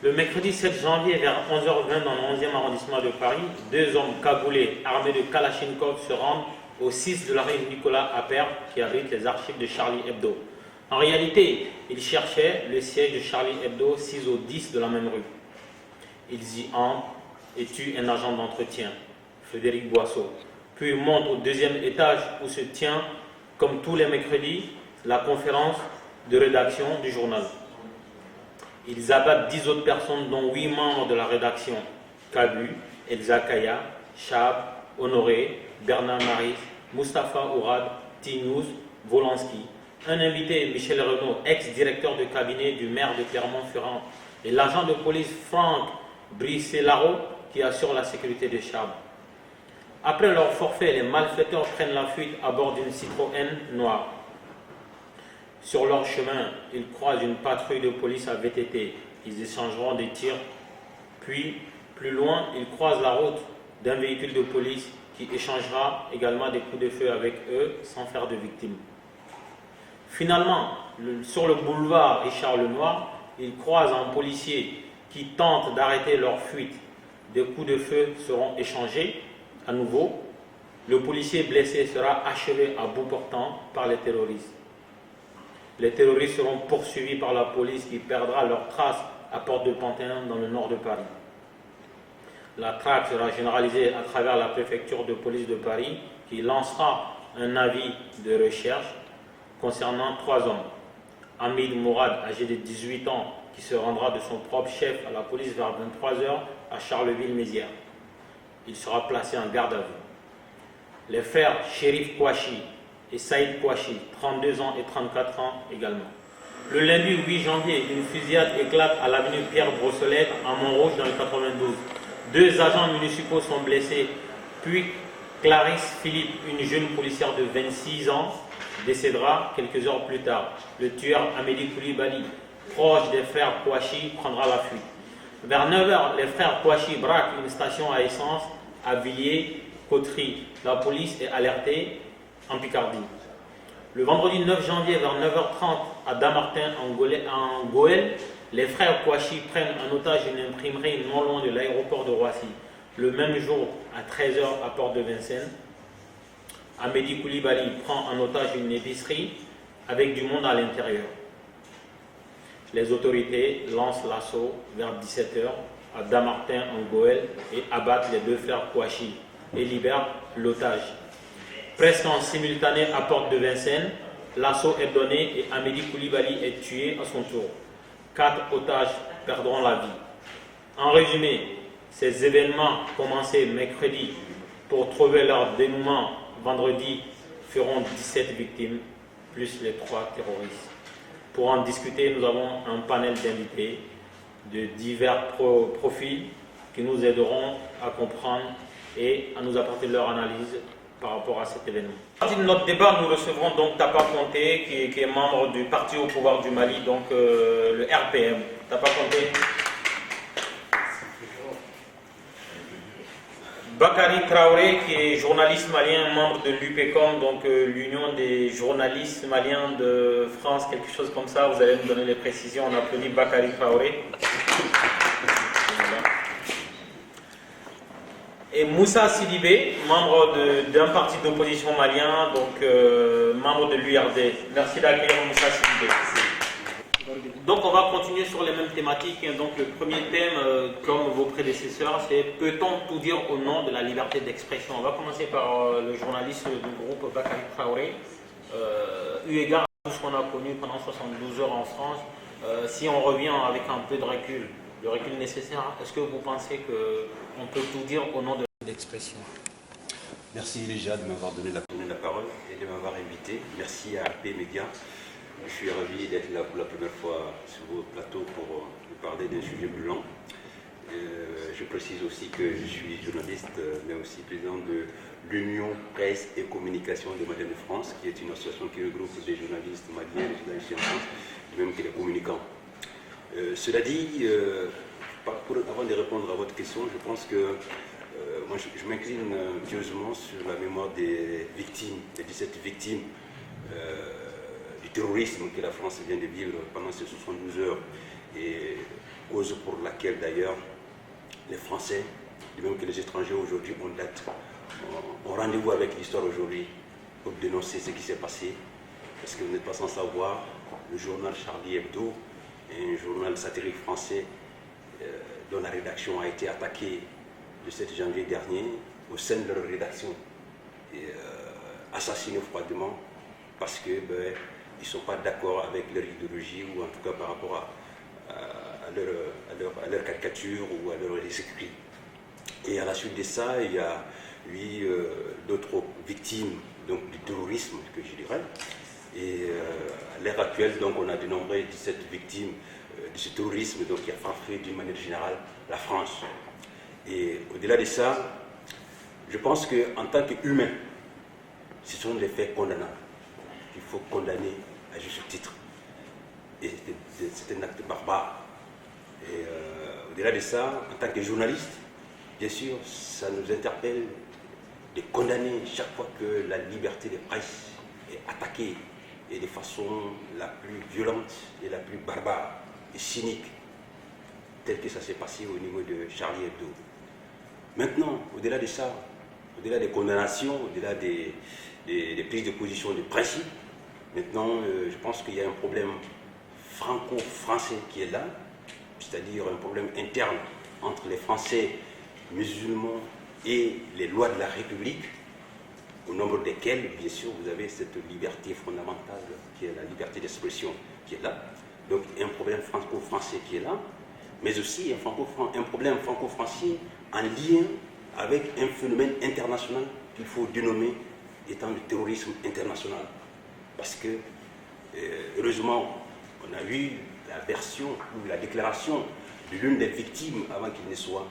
Le mercredi 7 janvier vers 11h20 dans le 11e arrondissement de Paris, deux hommes cagoulés armés de Kalachnikov se rendent au 6 de la rue Nicolas Appert qui abrite les archives de Charlie Hebdo. En réalité, ils cherchaient le siège de Charlie Hebdo 6 au 10 de la même rue. Ils y entrent et tuent un agent d'entretien, Frédéric Boisseau. Puis ils montent au deuxième étage où se tient, comme tous les mercredis, la conférence de rédaction du journal. Ils abattent 10 autres personnes, dont 8 membres de la rédaction. Cabu, Elsa Kaya, Chab, Honoré, Bernard Maris, Mustapha Ourad, Tinouz, Volansky. Un invité, Michel Renaud, ex-directeur de cabinet du maire de Clermont-Ferrand, et l'agent de police Franck Bricellaro qui assure la sécurité de Chab. Après leur forfait, les malfaiteurs prennent la fuite à bord d'une Citroën noire. Sur leur chemin, ils croisent une patrouille de police à VTT. Ils échangeront des tirs. Puis, plus loin, ils croisent la route d'un véhicule de police qui échangera également des coups de feu avec eux sans faire de victimes. Finalement, sur le boulevard Richard Lenoir, ils croisent un policier qui tente d'arrêter leur fuite. Des coups de feu seront échangés à nouveau. Le policier blessé sera achevé à bout portant par les terroristes. Les terroristes seront poursuivis par la police qui perdra leurs traces à Porte de Pantin dans le nord de Paris. La traque sera généralisée à travers la préfecture de police de Paris qui lancera un avis de recherche concernant 3 hommes. Hamid Mourad, âgé de 18 ans, qui se rendra de son propre chef à la police vers 23h à Charleville-Mézières. Il sera placé en garde à vue. Les frères Chérif Kouachi et Saïd Kouachi, 32 ans et 34 ans également. Le lundi 8 janvier, une fusillade éclate à l'avenue Pierre Brossolette à Montrouge dans le 92. 2 agents municipaux sont blessés, puis Clarisse Philippe, une jeune policière de 26 ans, décédera quelques heures plus tard. Le tueur Amédi Koulibaly, proche des frères Kouachi, prendra la fuite. Vers 9h, les frères Kouachi braquent une station à essence à Villiers-Coterie. La police est alertée en Picardie. Le vendredi 9 janvier vers 9h30 à Damartin en Goël, les frères Kouachi prennent en otage une imprimerie non loin de l'aéroport de Roissy. Le même jour, à 13h à Porte de Vincennes, Amédi Koulibaly prend en otage une épicerie avec du monde à l'intérieur. Les autorités lancent l'assaut vers 17h à Damartin en Goël et abattent les 2 frères Kouachi et libèrent l'otage. Presque en simultané à Porte de Vincennes, l'assaut est donné et Amédi Koulibaly est tué à son tour. 4 otages perdront la vie. En résumé, ces événements commencés mercredi pour trouver leur dénouement vendredi feront 17 victimes, plus les 3 terroristes. Pour en discuter, nous avons un panel d'invités de divers profils qui nous aideront à comprendre et à nous apporter leur analyse par rapport à cet événement. À partir de notre débat, nous recevrons donc Tapa Conté, qui est membre du parti au pouvoir du Mali, donc le RPM. Tapa Conté. Bakary Traoré, qui est journaliste malien, membre de l'UPCOM, donc l'Union des journalistes maliens de France, quelque chose comme ça. Vous allez nous donner les précisions. On applaudit Bakary Traoré. Et Moussa Sidibé, membre d'un parti d'opposition malien, donc membre de l'URD. Merci d'accueillir Moussa Sidibé. Donc on va continuer sur les mêmes thématiques. Donc le premier thème, comme vos prédécesseurs, c'est peut-on tout dire au nom de la liberté d'expression? On va commencer par le journaliste du groupe Bakary Traoré. Eu égard à tout ce qu'on a connu pendant 72 heures en France, si on revient avec un peu de recul, le recul nécessaire, est-ce que vous pensez qu'on peut tout dire au nom de l'expression? Merci déjà de m'avoir donné la parole et de m'avoir invité. Merci à AP Média. Je suis ravi d'être là pour la première fois sur vos plateaux pour vous parler d'un sujet brûlant. Je précise aussi que je suis journaliste, mais aussi président de l'Union Presse et Communication des Maliens de France, qui est une association qui regroupe des journalistes maliens, des journalistes en France, et même des communicants. Cela dit, avant de répondre à votre question, je pense que moi je m'incline pieusement sur la mémoire des victimes, des 17 victimes du terrorisme que la France vient de vivre pendant ces 72 heures. Et cause pour laquelle d'ailleurs les Français, de même que les étrangers aujourd'hui, ont rendez-vous avec l'histoire aujourd'hui pour dénoncer ce qui s'est passé. Parce que vous n'êtes pas sans savoir, le journal Charlie Hebdo est un journal satirique français dont la rédaction a été attaquée le 7 janvier dernier au sein de leur rédaction et assassinée froidement parce qu'ils ne sont pas d'accord avec leur idéologie ou en tout cas par rapport à leur caricature ou à leur écrits. Et à la suite de ça, il y a eu d'autres victimes donc, du terrorisme, que je dirais. Et à l'heure actuelle, donc, on a dénombré 17 victimes de ce terrorisme donc, qui a frappé d'une manière générale la France. Et au-delà de ça, je pense qu'en tant qu'humain, ce sont des faits condamnables qu'il faut condamner à juste titre. Et c'est un acte barbare. Et au-delà de ça, en tant que journaliste, bien sûr, ça nous interpelle de condamner chaque fois que la liberté de presse est attaquée et de façon la plus violente et la plus barbare et cynique, tel que ça s'est passé au niveau de Charlie Hebdo. Maintenant, au-delà de ça, au-delà des condamnations, au-delà des prises de position de principe, maintenant, je pense qu'il y a un problème franco-français qui est là, c'est-à-dire un problème interne entre les Français musulmans et les lois de la République, au nombre desquelles, bien sûr, vous avez cette liberté fondamentale qui est la liberté d'expression qui est là. Donc un problème franco-français qui est là, mais aussi un problème franco-français en lien avec un phénomène international qu'il faut dénommer étant le terrorisme international. Parce que, heureusement, on a eu la version ou la déclaration de l'une des victimes avant qu'il ne soit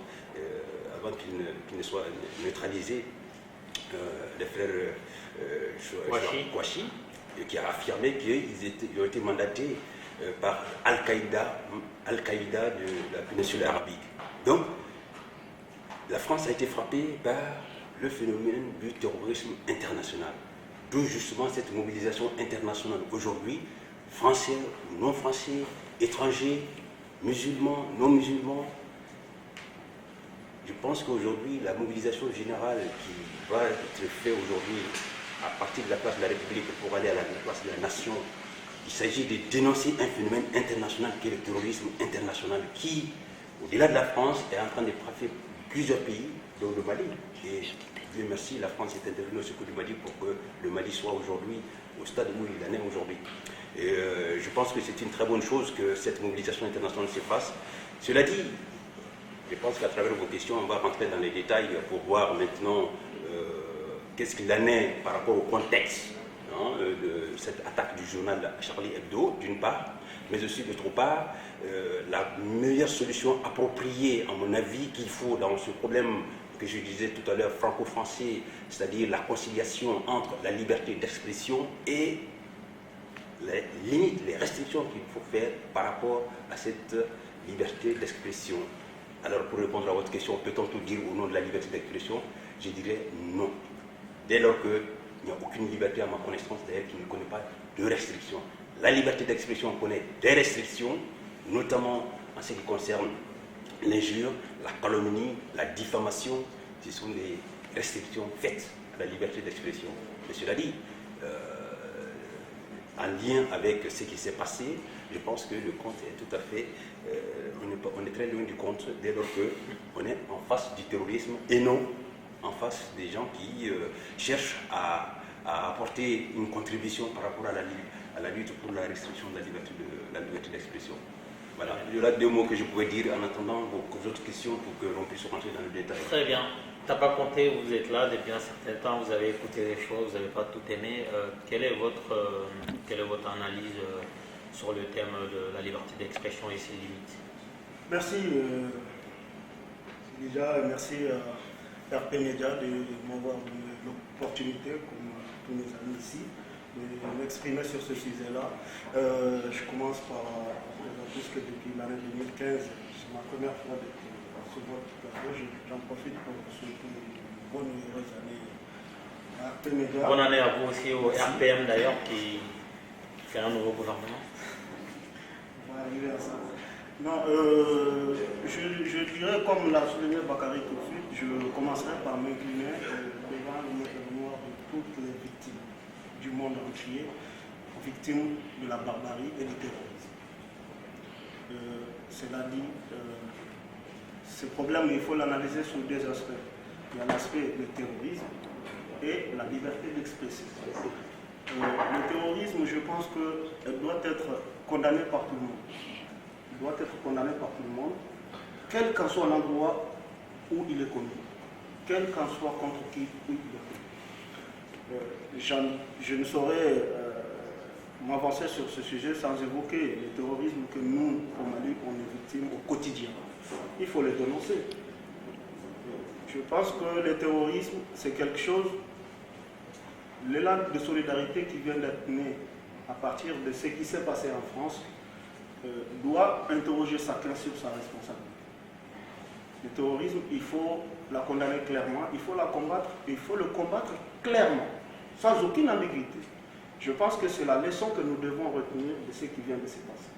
neutralisé, les frères Kouachi, qui a affirmé qu'ils ont été mandatés par Al-Qaïda de la péninsule arabique. Donc, la France a été frappée par le phénomène du terrorisme international. D'où justement cette mobilisation internationale aujourd'hui, français ou non français, étrangers, musulmans, non musulmans. Je pense qu'aujourd'hui, la mobilisation générale qui va être faite aujourd'hui à partir de la place de la République pour aller à la place de la nation, il s'agit de dénoncer un phénomène international qui est le terrorisme international qui, au-delà de la France, est en train de frapper plusieurs pays, dont le Mali. Et Dieu merci, la France est intervenue au secours du Mali pour que le Mali soit aujourd'hui au stade où il en est aujourd'hui. Et je pense que c'est une très bonne chose que cette mobilisation internationale se fasse. Cela dit, je pense qu'à travers vos questions, on va rentrer dans les détails pour voir maintenant qu'est-ce qu'il en est par rapport au contexte de cette attaque du journal Charlie Hebdo, d'une part, mais aussi d'autre part, la meilleure solution appropriée, à mon avis, qu'il faut dans ce problème que je disais tout à l'heure, franco-français, c'est-à-dire la conciliation entre la liberté d'expression et les limites, les restrictions qu'il faut faire par rapport à cette liberté d'expression. Alors, pour répondre à votre question, peut-on tout dire au nom de la liberté d'expression? Je dirais non. Dès lors qu'il n'y a aucune liberté à ma connaissance, d'ailleurs, qui ne connaît pas de restrictions. La liberté d'expression connaît des restrictions, notamment en ce qui concerne l'injure, la calomnie, la diffamation. Ce sont des restrictions faites à la liberté d'expression. Mais cela dit, en lien avec ce qui s'est passé, je pense que le compte est tout à fait... on est très loin du compte dès lors qu'on est en face du terrorisme et non en face des gens qui cherchent à apporter une contribution par rapport à la lutte pour la restriction de la liberté d'expression. Voilà, il y aura deux mots que je pouvais dire en attendant vos autres questions pour que l'on puisse rentrer dans le détail. Très bien. T'as pas compté, vous êtes là depuis un certain temps, vous avez écouté les choses, vous n'avez pas tout aimé. Quelle est votre analyse sur le thème de la liberté d'expression et ses limites? Merci. Déjà, merci à RP Média de m'avoir donné l'opportunité, comme tous mes amis ici, de m'exprimer sur ce sujet-là. Je commence par présenter que depuis l'année 2015, c'est ma première fois d'être sur votre plateau. J'en profite pour souhaiter une bonne et heureuse année à RP Média. Bonne année à vous aussi, au RPM d'ailleurs, qui fait un nouveau gouvernement. On va arriver à ça. Non, je dirais, comme l'a souligné Bakary tout de suite, je commencerai par m'incliner devant la mémoire de toutes les victimes du monde entier, victimes de la barbarie et du terrorisme. Cela dit, ce problème, il faut l'analyser sous deux aspects. Il y a l'aspect du terrorisme et la liberté d'expression. Le terrorisme, je pense qu'il doit être condamné par tout le monde. Il doit être condamné par tout le monde, quel qu'en soit l'endroit où il est commis, quel qu'en soit contre qui il est commis. Je ne saurais m'avancer sur ce sujet sans évoquer le terrorisme que nous, au Mali, on est victime au quotidien. Il faut le dénoncer. Je pense que le terrorisme, c'est quelque chose, l'élan de solidarité qui vient d'être né à partir de ce qui s'est passé en France, doit interroger chacun sur sa responsabilité. Le terrorisme, il faut la condamner clairement, il faut la combattre, il faut le combattre clairement, sans aucune ambiguïté. Je pense que c'est la leçon que nous devons retenir de ce qui vient de se passer.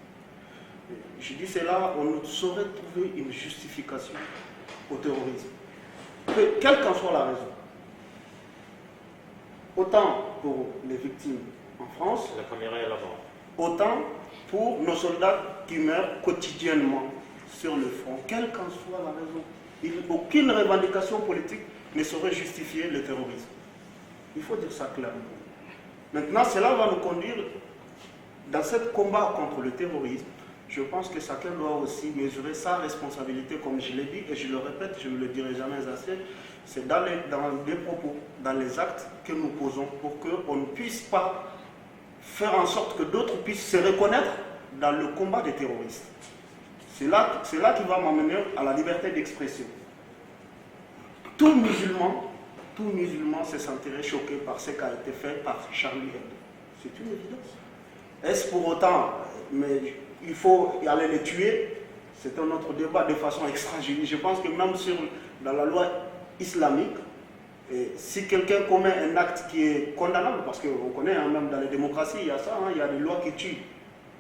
Je dis cela, on ne saurait trouver une justification au terrorisme, quelle qu'en soit la raison. Autant pour les victimes en France, la caméra est là-bas, autant pour nos soldats qui meurent quotidiennement sur le front, quelle qu'en soit la raison. Aucune revendication politique ne saurait justifier le terrorisme. Il faut dire ça clairement. Maintenant, cela va nous conduire dans ce combat contre le terrorisme. Je pense que chacun doit aussi mesurer sa responsabilité, comme je l'ai dit, et je le répète, je ne le dirai jamais assez, c'est dans les propos, dans les actes que nous posons pour qu'on ne puisse pas faire en sorte que d'autres puissent se reconnaître dans le combat des terroristes. C'est là qui va m'amener à la liberté d'expression. Tout musulman se sentirait choqué par ce qui a été fait par Charlie Hebdo. C'est une évidence. Est-ce pour autant, mais il faut y aller les tuer? C'est un autre débat de façon extra-judiciaire. Je pense que même dans la loi islamique, et si quelqu'un commet un acte qui est condamnable, parce qu'on connaît, hein, même dans les démocraties, il y a ça, hein, il y a des lois qui tuent.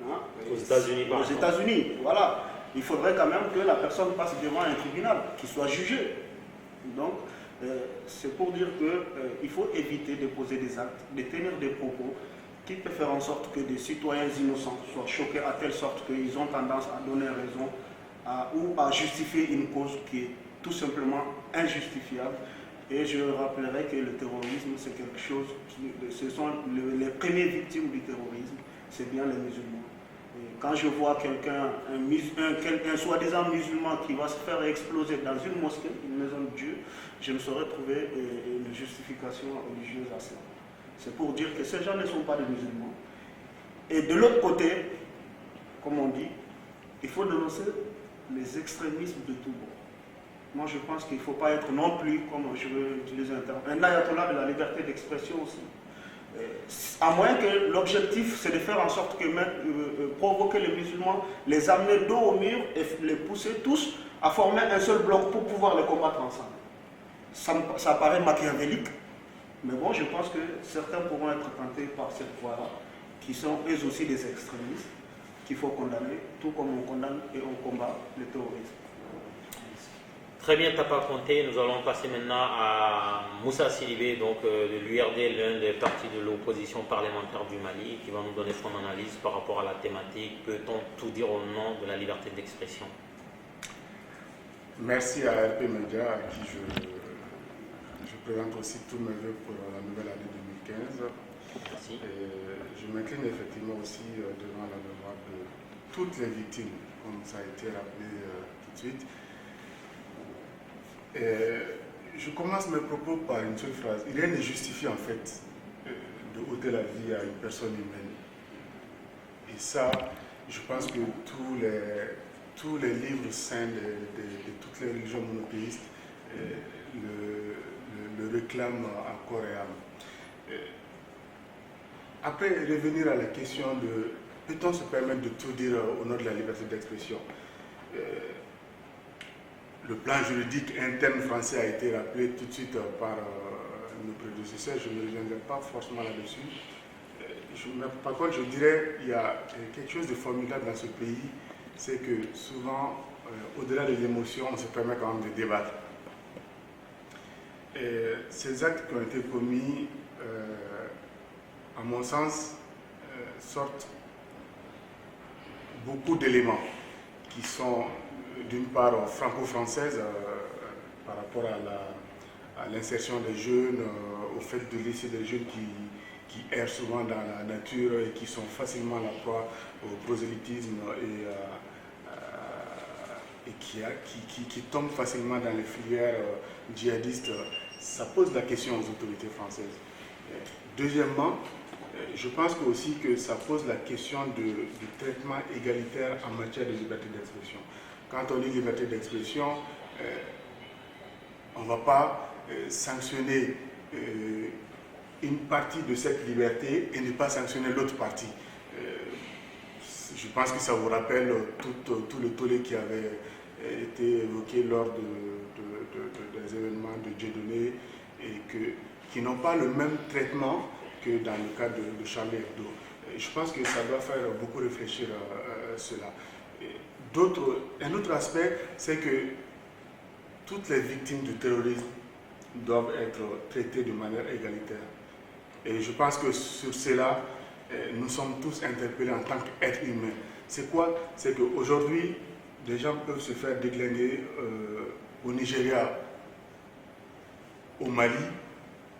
Hein, aux États-Unis, par exemple. Aux États-Unis, voilà. Il faudrait quand même que la personne passe devant un tribunal, qu'il soit jugé. Donc, c'est pour dire qu'il faut éviter de poser des actes, de tenir des propos qui peuvent faire en sorte que des citoyens innocents soient choqués à telle sorte qu'ils ont tendance à donner raison ou à justifier une cause qui est tout simplement injustifiable. Et je rappellerai que le terrorisme, c'est quelque chose, ce sont les premières victimes du terrorisme, c'est bien les musulmans. Et quand je vois quelqu'un, un soi-disant musulman qui va se faire exploser dans une mosquée, une maison de Dieu, je ne saurais trouver une justification religieuse à cela. C'est pour dire que ces gens ne sont pas des musulmans. Et de l'autre côté, comme on dit, il faut dénoncer les extrémismes de tout bord. Moi, je pense qu'il ne faut pas être non plus, comme je veux utiliser un terme, un ayatollah de la liberté d'expression aussi. À moins que l'objectif, c'est de faire en sorte que provoquer les musulmans, les amener dos au mur et les pousser tous à former un seul bloc pour pouvoir les combattre ensemble. Ça paraît machiavélique, mais bon, je pense que certains pourront être tentés par cette voie-là, qui sont eux aussi des extrémistes, qu'il faut condamner, tout comme on condamne et on combat le terrorisme. Très bien, Tapa Conté. Nous allons passer maintenant à Moussa Sidibé, donc de l'URD, l'un des partis de l'opposition parlementaire du Mali, qui va nous donner son analyse par rapport à la thématique. Peut-on tout dire au nom de la liberté d'expression? Merci à RP Média, à qui je présente aussi tous mes vœux pour la nouvelle année 2015. Merci. Et je m'incline effectivement aussi devant la mémoire de toutes les victimes, comme ça a été rappelé tout de suite. Je commence mes propos par une seule phrase. Rien ne justifie en fait de ôter la vie à une personne humaine. Et ça, je pense que tous les livres saints de toutes les religions monothéistes le réclament encore et âme. Après, revenir à la question de peut-on se permettre de tout dire au nom de la liberté d'expression? Le plan juridique interne français a été rappelé tout de suite par nos prédécesseurs, je ne reviendrai pas forcément là-dessus. Par contre, je dirais qu'il y a quelque chose de formidable dans ce pays, c'est que souvent, au-delà de l'émotion, on se permet quand même de débattre. Et ces actes qui ont été commis, à mon sens, sortent beaucoup d'éléments qui sont d'une part franco-françaises par rapport à l'insertion des jeunes, au fait de laisser des jeunes qui errent souvent dans la nature et qui sont facilement la proie au prosélytisme et qui tombent facilement dans les filières djihadistes. Ça pose la question aux autorités françaises. Deuxièmement, je pense aussi que ça pose la question du traitement égalitaire en matière de liberté d'expression. Quand on dit liberté d'expression, on ne va pas sanctionner une partie de cette liberté et ne pas sanctionner l'autre partie. Je pense que ça vous rappelle tout le tollé qui avait été évoqué lors des événements de Dieudonné et qui n'ont pas le même traitement que dans le cas de Charlie Hebdo. Je pense que ça doit faire beaucoup réfléchir cela. Un autre aspect, c'est que toutes les victimes du terrorisme doivent être traitées de manière égalitaire. Et je pense que sur cela, nous sommes tous interpellés en tant qu'êtres humains. C'est quoi? C'est qu'aujourd'hui, des gens peuvent se faire déglinguer au Nigeria, au Mali,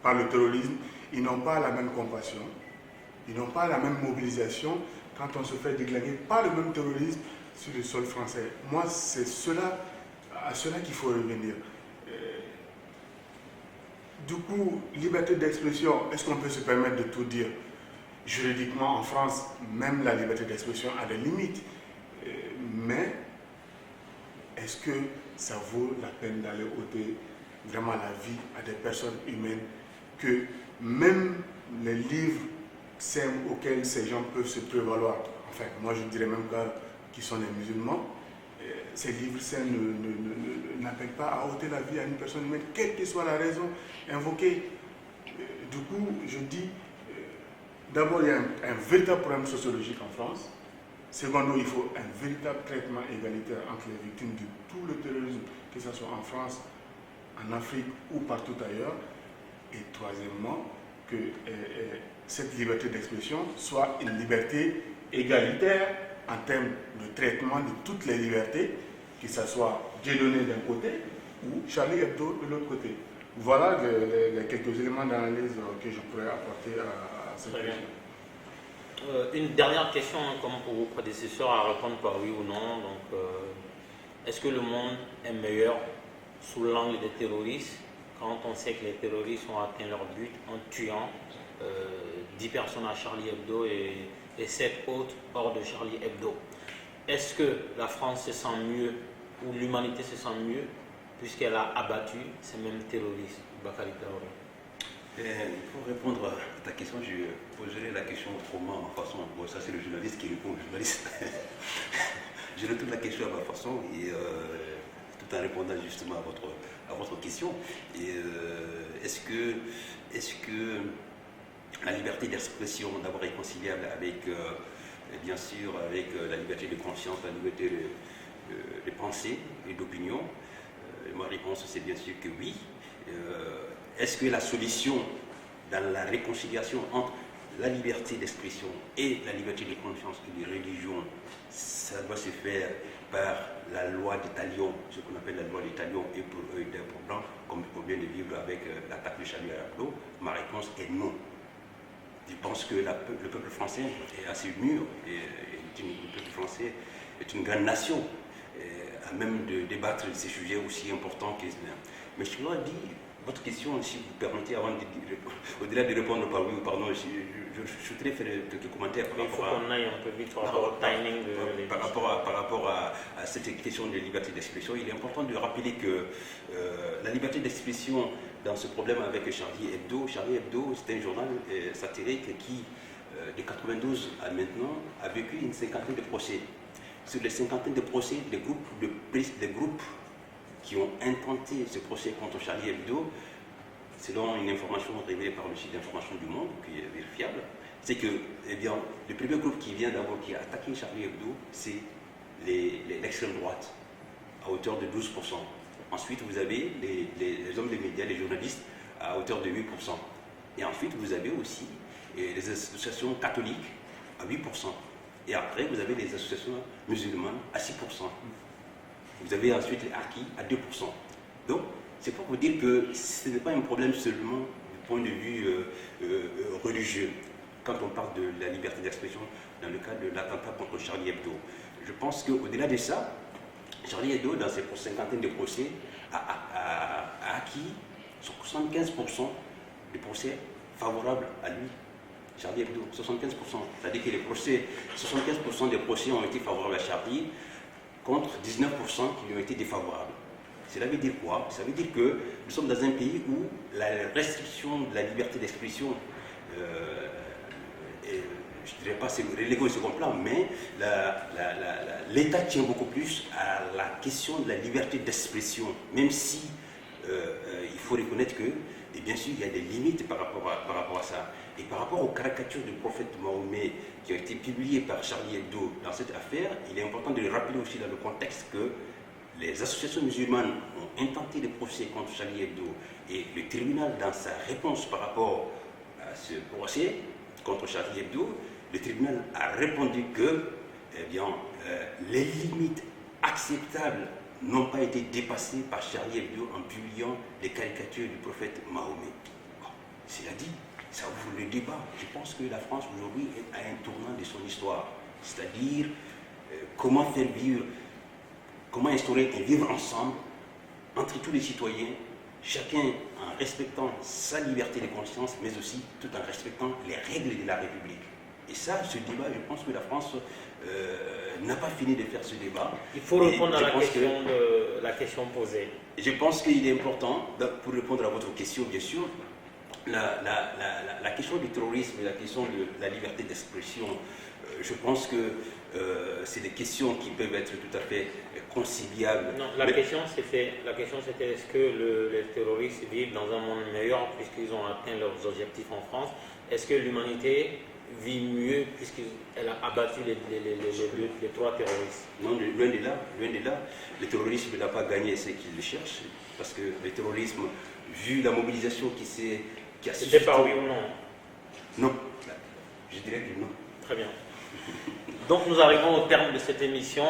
par le terrorisme. Ils n'ont pas la même compassion, ils n'ont pas la même mobilisation quand on se fait déglinguer par le même terrorisme sur le sol français. Moi, c'est à cela qu'il faut revenir. Du coup, liberté d'expression, est-ce qu'on peut se permettre de tout dire? Juridiquement, en France, même la liberté d'expression a des limites. Mais est-ce que ça vaut la peine d'aller ôter vraiment la vie à des personnes humaines que même les livres saints auxquels ces gens peuvent se prévaloir, enfin, moi je dirais même qu'ils sont des musulmans, ces livres saints n'appellent pas à ôter la vie à une personne humaine, quelle que soit la raison invoquée. Du coup, je dis, d'abord, il y a un véritable problème sociologique en France. Secondo, il faut un véritable traitement égalitaire entre les victimes de tout le terrorisme, que ce soit en France, en Afrique ou partout ailleurs. Et troisièmement, que cette liberté d'expression soit une liberté égalitaire en termes de traitement de toutes les libertés, que ce soit Dieudonné d'un côté ou Charlie Hebdo de l'autre côté. Voilà les quelques éléments d'analyse que je pourrais apporter à cette question. Une dernière question, comme pour vos prédécesseurs, à répondre par oui ou non. Donc, est-ce que le monde est meilleur sous l'angle des terroristes quand on sait que les terroristes ont atteint leur but en tuant 10 personnes à Charlie Hebdo et 7 autres hors de Charlie Hebdo? Est-ce que la France se sent mieux ou l'humanité se sent mieux puisqu'elle a abattu ces mêmes terroristes? Bakary Traoré. Pour répondre à ta question, je poserai la question autrement, en façon. Bon, ça c'est le journaliste qui répond au journaliste. Je retourne la question à ma façon et tout en répondant justement à votre question. Est-ce que la liberté d'expression d'abord est conciliable avec, bien sûr, avec la liberté de conscience, la liberté de pensée et d'opinion? Ma réponse c'est bien sûr que oui. Est-ce que la solution dans la réconciliation entre la liberté d'expression et la liberté de conscience et de religion, ça doit se faire par la loi des talions, ce qu'on appelle la loi des talions, et pour eux et pour blanc, comme on vient de vivre avec l'attaque de Charlie Hebdo? Ma réponse est non. Je pense que le peuple français est assez mûr, le peuple français est une grande nation, à même de débattre de ces sujets aussi importants que cela. Mais je dois dire, votre question, si vous permettez, avant au-delà de répondre par oui ou par non, je souhaiterais faire quelques commentaires par rapport à... Il faut qu'on aille un peu vite par rapport au timing de par rapport à cette question de liberté d'expression. Il est important de rappeler que la liberté d'expression dans ce problème avec Charlie Hebdo, c'est un journal satirique qui, de 92 à maintenant, a vécu une cinquantaine de procès. Sur les cinquantaines de procès, des groupes qui ont intenté ce procès contre Charlie Hebdo, selon une information révélée par le site d'information du Monde, qui est vérifiable, c'est que le premier groupe qui vient d'abord, qui a attaqué Charlie Hebdo, c'est l'extrême droite à hauteur de 12%. Ensuite, vous avez les hommes des médias, les journalistes à hauteur de 8%. Et ensuite, vous avez aussi les associations catholiques à 8%. Et après, vous avez les associations musulmanes à 6%. Vous avez ensuite les harkis à 2%. Donc, c'est pour vous dire que ce n'est pas un problème seulement du point de vue religieux. Quand on parle de la liberté d'expression dans le cadre de l'attentat contre Charlie Hebdo, je pense qu'au-delà de ça, Charlie Hebdo, dans ses cinquantaines de procès, a acquis 75% de procès favorables à lui. Charlie Hebdo, 75%. C'est-à-dire que 75% des procès ont été favorables à Charlie, contre 19% qui lui ont été défavorables. Cela veut dire quoi? Ça veut dire que nous sommes dans un pays où la restriction de la liberté d'expression, je ne dirais pas c'est relégué au second plan, mais l'État tient beaucoup plus à la question de la liberté d'expression, même si il faut reconnaître que, et bien sûr, il y a des limites par rapport à ça. Et par rapport aux caricatures du prophète Mahomet qui ont été publiées par Charlie Hebdo dans cette affaire, il est important de le rappeler aussi dans le contexte que les associations musulmanes ont intenté des procès contre Charlie Hebdo et le tribunal, dans sa réponse par rapport à ce procès contre Charlie Hebdo, le tribunal a répondu que les limites acceptables n'ont pas été dépassées par Charlie Hebdo en publiant les caricatures du prophète Mahomet. Bon, cela dit, ça ouvre le débat. Je pense que la France aujourd'hui est à un tournant de son histoire, c'est-à-dire comment faire vivre, comment instaurer un vivre ensemble entre tous les citoyens, chacun en respectant sa liberté de conscience, mais aussi tout en respectant les règles de la République. Et ça, ce débat, je pense que la France n'a pas fini de faire ce débat. Il faut répondre à la question posée. Je pense qu'il est important, pour répondre à votre question, bien sûr, la question du terrorisme et la question de la liberté d'expression, je pense que c'est des questions qui peuvent être tout à fait conciliables. Non, la question c'était est-ce que les terroristes vivent dans un monde meilleur puisqu'ils ont atteint leurs objectifs en France? Est-ce que l'humanité vit mieux puisqu'elle a abattu les trois terroristes? Non, loin de là. Le terrorisme n'a pas gagné ce qu'il cherche, parce que le terrorisme, vu la mobilisation qui a C'était par oui ou non? Non, je dirais que non. Très bien. Donc nous arrivons au terme de cette émission.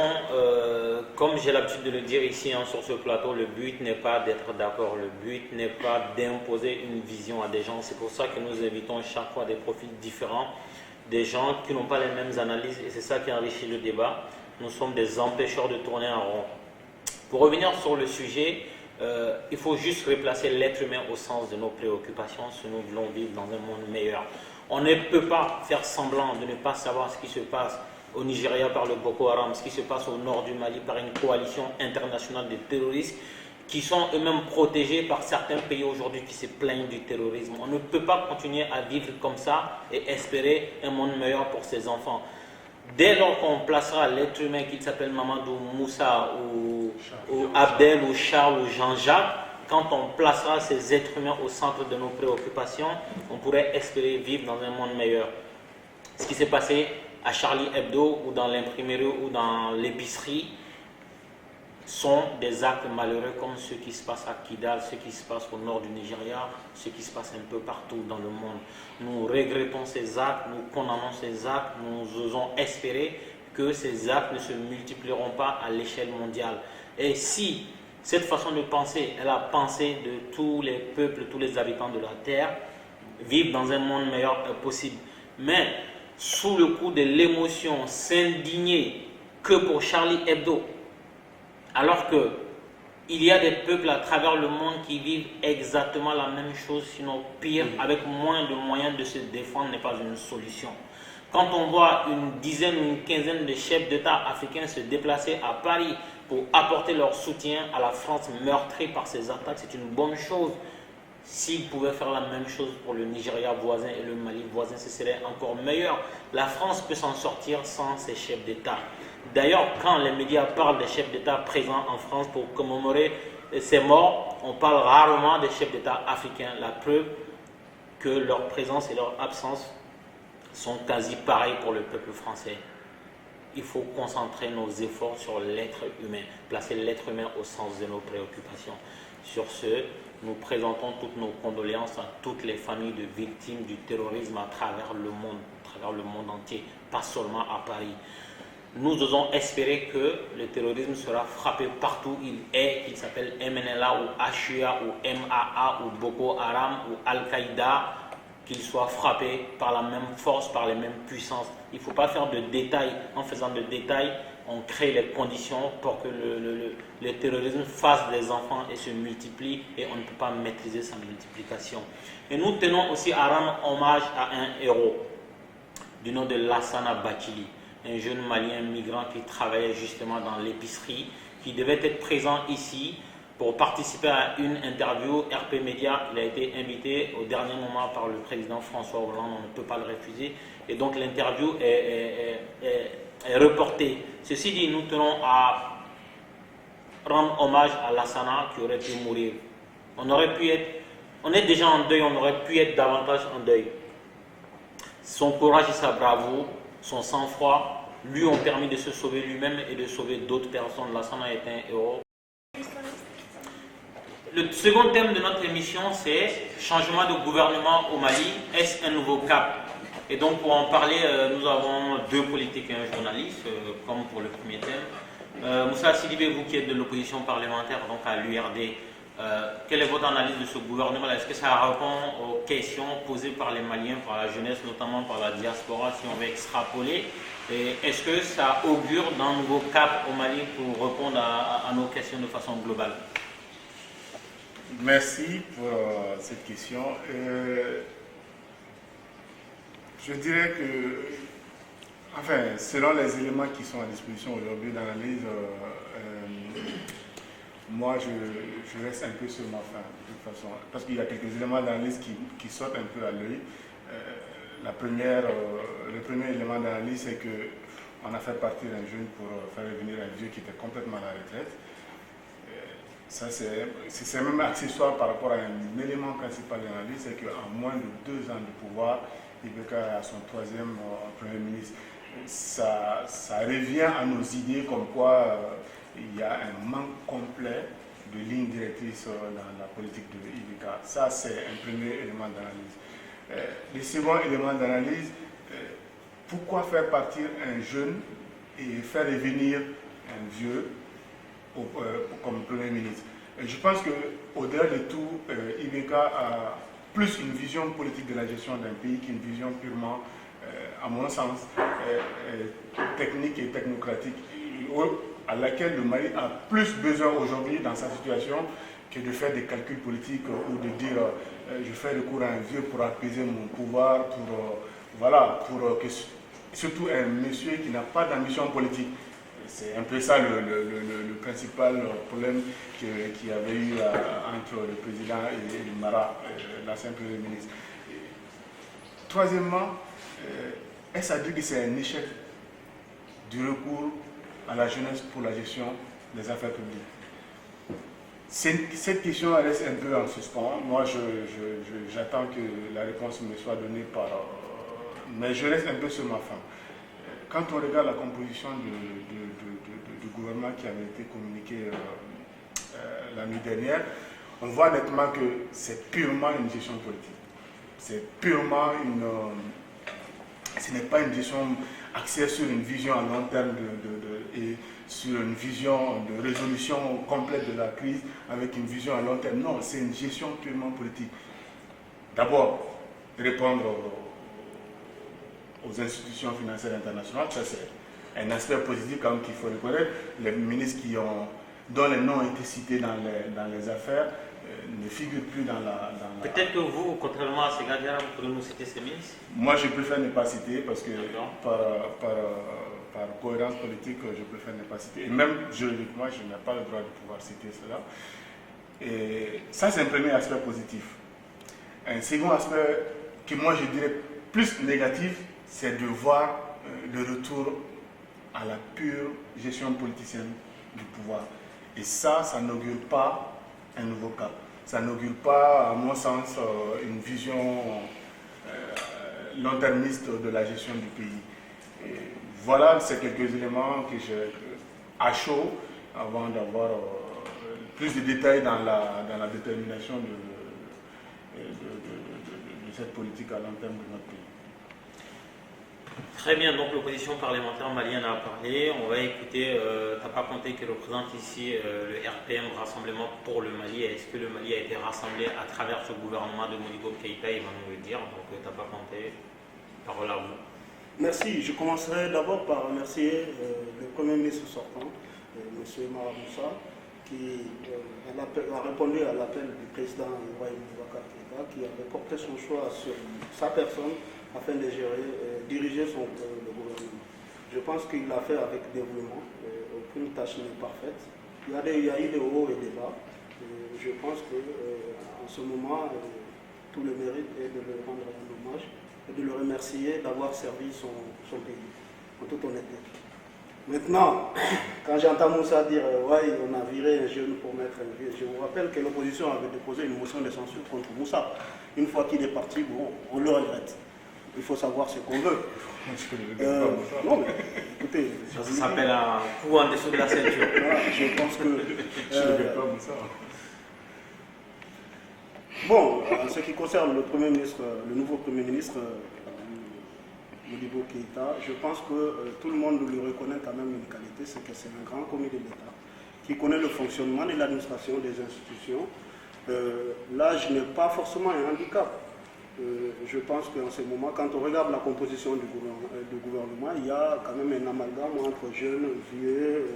Comme j'ai l'habitude de le dire ici sur ce plateau, le but n'est pas d'être d'accord, le but n'est pas d'imposer une vision à des gens. C'est pour ça que nous invitons chaque fois des profils différents, des gens qui n'ont pas les mêmes analyses, et c'est ça qui enrichit le débat. Nous sommes des empêcheurs de tourner en rond. Pour revenir sur le sujet, il faut juste replacer l'être humain au sens de nos préoccupations si nous voulons vivre dans un monde meilleur. On ne peut pas faire semblant de ne pas savoir ce qui se passe au Nigeria par le Boko Haram, ce qui se passe au nord du Mali par une coalition internationale de terroristes qui sont eux-mêmes protégés par certains pays aujourd'hui qui se plaignent du terrorisme. On ne peut pas continuer à vivre comme ça et espérer un monde meilleur pour ses enfants. Dès lors qu'on placera l'être humain, qu'il s'appelle Mamadou, Moussa ou Abdel ou Charles ou Jean-Jacques, quand on placera ces êtres humains au centre de nos préoccupations, on pourrait espérer vivre dans un monde meilleur. Ce qui s'est passé à Charlie Hebdo ou dans l'imprimerie ou dans l'épicerie sont des actes malheureux comme ceux qui se passent à Kidal, ceux qui se passent au nord du Nigeria, ceux qui se passent un peu partout dans le monde. Nous regrettons ces actes, nous condamnons ces actes, nous osons espérer que ces actes ne se multiplieront pas à l'échelle mondiale. Et si cette façon de penser est la pensée de tous les peuples, tous les habitants de la Terre, vivre dans un monde meilleur est possible. Mais sous le coup de l'émotion, s'indigner que pour Charlie Hebdo, alors qu'il y a des peuples à travers le monde qui vivent exactement la même chose, sinon pire, avec moins de moyens de se défendre, n'est pas une solution. Quand on voit une dizaine ou une quinzaine de chefs d'État africains se déplacer à Paris pour apporter leur soutien à la France meurtrie par ces attaques, c'est une bonne chose. S'ils pouvaient faire la même chose pour le Nigeria voisin et le Mali voisin, ce serait encore meilleur. La France peut s'en sortir sans ses chefs d'État. D'ailleurs, quand les médias parlent des chefs d'État présents en France pour commémorer ces morts, on parle rarement des chefs d'État africains. La preuve que leur présence et leur absence sont quasi pareilles pour le peuple français. il faut concentrer nos efforts sur l'être humain, placer l'être humain au centre de nos préoccupations. Sur ce, nous présentons toutes nos condoléances à toutes les familles de victimes du terrorisme à travers le monde entier, pas seulement à Paris. Nous osons espérer que le terrorisme sera frappé partout où il est, qu'il s'appelle MNLA ou HUA ou MAA ou Boko Haram ou Al-Qaïda, qu'il soit frappé par la même force, par les mêmes puissances. Il ne faut pas faire de détails. En faisant de détails, on crée les conditions pour que le terrorisme fasse des enfants et se multiplie, et on ne peut pas maîtriser sa multiplication. Et nous tenons aussi à rendre hommage à un héros du nom de Lassana Bathily, un jeune malien migrant qui travaillait justement dans l'épicerie, qui devait être présent ici pour participer à une interview RP Média. Il a été invité au dernier moment par le président François Hollande, on ne peut pas le refuser, et donc l'interview est reportée. Ceci dit, nous tenons à rendre hommage à Lassana qui aurait pu mourir. On est déjà en deuil, on aurait pu être davantage en deuil. Son courage et sa bravoure, son sang-froid, lui ont permis de se sauver lui-même et de sauver d'autres personnes. Lassana est un héros. Le second thème de notre émission, c'est changement de gouvernement au Mali. Est-ce un nouveau cap? Et donc pour en parler, nous avons deux politiques et un journaliste, comme pour le premier thème. Moussa Sidibé, vous qui êtes de l'opposition parlementaire, donc à l'URD, quelle est votre analyse de ce gouvernement? Est-ce que ça répond aux questions posées par les Maliens, par la jeunesse, notamment par la diaspora, si on veut extrapoler? Et est-ce que ça augure d'un nouveau cap au Mali pour répondre à nos questions de façon globale? Merci pour cette question. Je dirais que, enfin, selon les éléments qui sont à disposition aujourd'hui dans l'analyse, moi je reste un peu sur ma faim, de toute façon, parce qu'il y a quelques éléments d'analyse qui sortent un peu à l'œil. Le premier élément d'analyse, c'est qu'on a fait partir un jeune pour faire revenir un vieux qui était complètement à la retraite. Ça, c'est même accessoire par rapport à un élément principal d'analyse, c'est qu'en moins de 2 ans de pouvoir, Ibeka a son 3e Premier ministre. Ça revient à nos idées comme quoi il y a un manque complet de lignes directrices dans la politique de Ibeka. Ça, c'est un premier élément d'analyse. Le second élément d'analyse, pourquoi faire partir un jeune et faire revenir un vieux comme Premier ministre? Je pense qu'au-delà de tout, Ibeka a plus une vision politique de la gestion d'un pays qu'une vision purement, à mon sens, technique et technocratique, à laquelle le Mali a plus besoin aujourd'hui dans sa situation que de faire des calculs politiques ou de dire je fais recours à un vieux pour apaiser mon pouvoir, pour que surtout un monsieur qui n'a pas d'ambition politique. C'est un peu ça le principal problème qu'il y avait eu entre le président et le Mara, l'ancien Premier ministre. Troisièmement, est-ce à dire que c'est un échec du recours à la jeunesse pour la gestion des affaires publiques? Cette question reste un peu en suspens. Moi, j'attends que la réponse me soit donnée mais je reste un peu sur ma faim. Quand on regarde la composition du gouvernement qui avait été communiqué la nuit dernière, on voit nettement que c'est purement une gestion politique. C'est purement ce n'est pas une gestion axée sur une vision à long terme et sur une vision de résolution complète de la crise avec une vision à long terme. Non, c'est une gestion purement politique. D'abord, répondre aux institutions financières internationales, ça c'est un aspect positif quand même qu'il faut reconnaître. Les ministres dont les noms ont été cités dans les affaires ne figurent plus dans la... Peut-être que vous, contrairement à ces gars-là, vous pourrez nous citer ces ministres? Moi je préfère ne pas citer parce que par cohérence politique, je préfère ne pas citer. Et même juridiquement, je n'ai pas le droit de pouvoir citer cela. Et ça c'est un premier aspect positif. Un second aspect que moi je dirais plus négatif, c'est de voir le retour à la pure gestion politicienne du pouvoir. Et ça n'augure pas un nouveau cap. Ça n'augure pas, à mon sens, une vision long-termiste de la gestion du pays. Et voilà, c'est quelques éléments que j'ai à chaud avant d'avoir plus de détails dans la détermination de cette politique à long terme de notre pays. Très bien, donc l'opposition parlementaire malienne a parlé. On va écouter Tapa Conté qui représente ici le RPM, Rassemblement pour le Mali. Est-ce que le Mali a été rassemblé à travers ce gouvernement de Modibo Keïta? Il va nous le dire. Donc Tapa Conté, parole à vous. Merci. Je commencerai d'abord par remercier le Premier ministre sortant, M. Mara Moussa, qui a répondu à l'appel du président Ibrahim Boubacar Keïta, qui avait porté son choix sur sa personne afin de diriger le gouvernement. Je pense qu'il l'a fait avec dévouement. Aucune tâche n'est parfaite. Il y a eu des hauts et des bas. Je pense qu'en ce moment, tout le mérite est de lui rendre un hommage et de le remercier d'avoir servi son pays, en toute honnêteté. Maintenant, quand j'entends Moussa dire ouais, on a viré un jeune pour mettre un vieux, je vous rappelle que l'opposition avait déposé une motion de censure contre Moussa. Une fois qu'il est parti, bon, on le regrette. Il faut savoir ce qu'on veut. Non, mais écoutez. Ça s'appelle un coup en dessous de la ceinture. Voilà, je pense que. Je ne regrette pas Moussa. Bon, en ce qui concerne le nouveau Premier ministre, Modibo Keïta, je pense que tout le monde lui reconnaît quand même une qualité, c'est que c'est un grand commis de l'État qui connaît le fonctionnement de l'administration des institutions. L'âge n'est pas forcément un handicap. Je pense qu'en ce moment, quand on regarde la composition du gouvernement, il y a quand même un amalgame entre jeunes, vieux,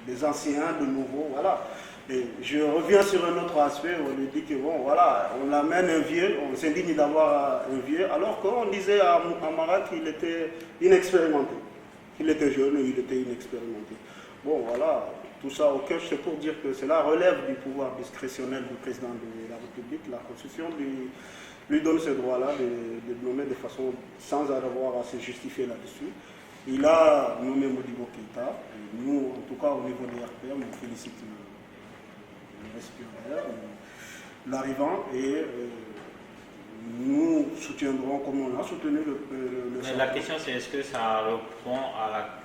des anciens, de nouveaux, voilà. Et je reviens sur un autre aspect, on lui dit que bon, voilà, on amène un vieux, on s'indigne d'avoir un vieux, alors qu'on disait à Mara qu'il était inexpérimenté, qu'il était jeune et il était inexpérimenté. Bon, voilà, tout ça au cœur, c'est pour dire que cela relève du pouvoir discrétionnel du président de la République. La Constitution lui donne ce droit-là de nommer de façon sans avoir à se justifier là-dessus. Il a nommé Modibo Keïta. Nous, en tout cas, au niveau des RPM, on félicite le respirateur, l'arrivant, et nous soutiendrons comme on a soutenu le Mais la question, c'est est-ce que ça répond